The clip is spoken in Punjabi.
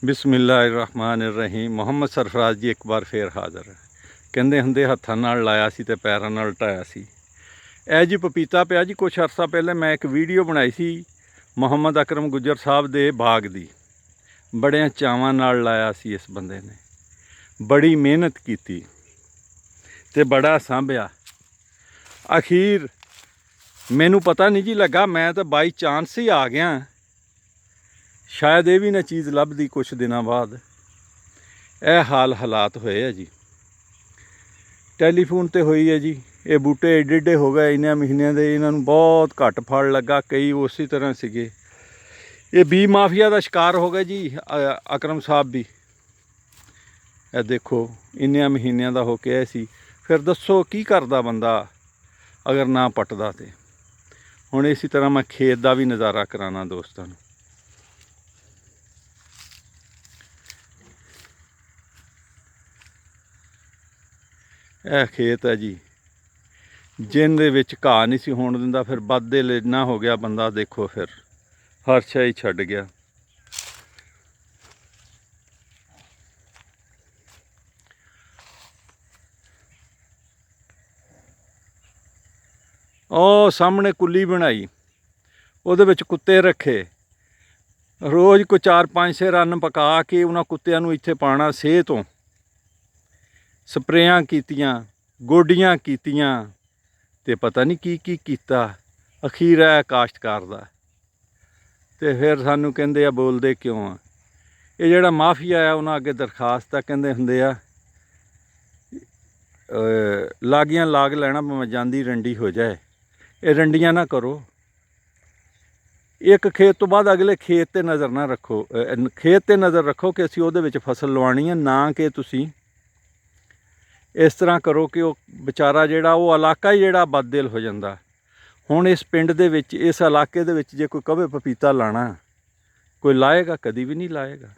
ਬਿਸਮਿਲ੍ਲਾਹਿਰਰਹਿਮਾਨਿਰਰਹੀਮ। ਮੁਹੰਮਦ ਸਰਫਰਾਜ਼ ਜੀ ਇੱਕ ਵਾਰ ਫੇਰ ਹਾਜ਼ਰ। ਕਹਿੰਦੇ ਹੁੰਦੇ ਹੱਥਾਂ ਨਾਲ ਲਾਇਆ ਸੀ ਤੇ ਪੈਰਾਂ ਨਾਲ ਢਾਇਆ ਸੀ। ਇਹ ਜੀ ਪਪੀਤਾ ਪਿਆ ਜੀ। ਕੁਛ ਅਰਸਾ ਪਹਿਲੇ ਮੈਂ ਇੱਕ ਵੀਡੀਓ ਬਣਾਈ ਸੀ ਮੁਹੰਮਦ ਅਕਰਮ ਗੁੱਜਰ ਸਾਹਿਬ ਦੇ ਬਾਗ ਦੀ। ਬੜਿਆਂ ਚਾਵਾਂ ਨਾਲ ਲਾਇਆ ਸੀ ਇਸ ਬੰਦੇ ਨੇ, ਬੜੀ ਮਿਹਨਤ ਕੀਤੀ ਤੇ ਬੜਾ ਸਾਂਭਿਆ। ਅਖੀਰ ਮੈਨੂੰ ਪਤਾ ਨਹੀਂ ਜੀ ਲੱਗਾ, ਮੈਂ ਤਾਂ ਬਾਈ ਚਾਂਸ ਹੀ ਆ ਗਿਆ। ਸ਼ਾਇਦ ਇਹ ਵੀ ਨਾ ਚੀਜ਼ ਲੱਭਦੀ ਕੁਛ ਦਿਨਾਂ ਬਾਅਦ। ਇਹ ਹਾਲਾਤ ਹੋਏ ਆ ਜੀ। ਟੈਲੀਫੋਨ ਤੇ ਹੋਈ ਹੈ ਜੀ। ਇਹ ਬੂਟੇ ਏਡੇ ਏਡੇ ਹੋ ਗਏ ਇੰਨਿਆਂ ਮਹੀਨਿਆਂ ਦੇ, ਇਹਨਾਂ ਨੂੰ ਬਹੁਤ ਘੱਟ ਫਲ ਲੱਗਾ। ਕਈ ਉਸੇ ਤਰ੍ਹਾਂ ਸੀਗੇ। ਇਹ ਬੀ ਮਾਫੀਆ ਦਾ ਸ਼ਿਕਾਰ ਹੋ ਗਏ ਜੀ ਅਕਰਮ ਸਾਹਿਬ ਵੀ। ਇਹ ਦੇਖੋ ਇੰਨਿਆਂ ਮਹੀਨਿਆਂ ਦਾ ਹੋ ਕੇ ਆਏ ਸੀ। ਫਿਰ ਦੱਸੋ ਕੀ ਕਰਦਾ ਬੰਦਾ ਅਗਰ ਨਾ ਪੱਟਦਾ। ਤੇ ਹੁਣ ਇਸੇ ਤਰ੍ਹਾਂ ਮੈਂ ਖੇਤ ਦਾ ਵੀ ਨਜ਼ਾਰਾ ਕਰਾਉਣਾ ਦੋਸਤਾਂ ਨੂੰ। ਇਹ ਖੇਤ ਹੈ ਜੀ, ਜਿਹਦੇ ਵਿੱਚ ਘਾਹ ਨਹੀਂ ਸੀ ਹੋਣ ਦਿੰਦਾ। ਫਿਰ ਵੱਧਦੇ ਇੰਨਾ ਹੋ ਗਿਆ ਬੰਦਾ, ਦੇਖੋ ਫਿਰ ਹਰ ਸ਼ੈ ਹੀ ਛੱਡ ਗਿਆ। ਉਹ ਸਾਹਮਣੇ ਕੁੱਲੀ ਬਣਾਈ, ਉਹਦੇ ਵਿੱਚ ਕੁੱਤੇ ਰੱਖੇ। ਰੋਜ਼ ਕੋਈ 4-5 ਰਨ ਪਕਾ ਕੇ ਉਹਨਾਂ ਕੁੱਤਿਆਂ ਨੂੰ ਇੱਥੇ ਪਾਉਣਾ। ਸੇਹ ਤੋਂ ਸਪਰੇਆਂ ਕੀਤੀਆਂ, ਗੋਡੀਆਂ ਕੀਤੀਆਂ ਤੇ ਪਤਾ ਨਹੀਂ ਕੀ ਕੀ ਕੀਤਾ। ਅਖੀਰ ਹੈ ਕਾਸ਼ਤਕਾਰ ਦਾ। ਤੇ ਫਿਰ ਸਾਨੂੰ ਕਹਿੰਦੇ ਆ ਬੋਲਦੇ ਕਿਉਂ ਆ। ਇਹ ਜਿਹੜਾ ਮਾਫੀਆ ਆ ਉਹਨਾਂ ਅੱਗੇ ਦਰਖਾਸਤ ਆ, ਕਹਿੰਦੇ ਹੁੰਦੇ ਆ ਲਾਗੀਆਂ ਲਾਗ ਲੈਣਾ ਭਾਵੇਂ ਜਾਂਦੀ ਰੰਡੀ ਹੋ ਜਾਏ। ਇਹ ਰੰਡੀਆਂ ਨਾ ਕਰੋ। ਇੱਕ ਖੇਤ ਤੋਂ ਬਾਅਦ ਅਗਲੇ ਖੇਤ 'ਤੇ ਨਜ਼ਰ ਨਾ ਰੱਖੋ। ਖੇਤ 'ਤੇ ਨਜ਼ਰ ਰੱਖੋ ਕਿ ਅਸੀਂ ਉਹਦੇ ਵਿੱਚ ਫਸਲ ਲਵਾਉਣੀ ਹੈ, ਨਾ ਕਿ ਤੁਸੀਂ ਇਸ ਤਰ੍ਹਾਂ ਕਰੋ ਕਿ ਉਹ ਵਿਚਾਰਾ ਜਿਹੜਾ ਉਹ ਇਲਾਕਾ ਹੀ ਜਿਹੜਾ ਬਦਦਿਲ ਹੋ ਜਾਂਦਾ। ਹੁਣ ਇਸ ਪਿੰਡ ਦੇ ਵਿੱਚ, ਇਸ ਇਲਾਕੇ ਦੇ ਵਿੱਚ ਜੇ ਕੋਈ ਕਵੇ ਪਪੀਤਾ ਲਾਣਾ, ਕੋਈ ਲਾਏਗਾ? ਕਦੀ ਵੀ ਨਹੀਂ ਲਾਏਗਾ।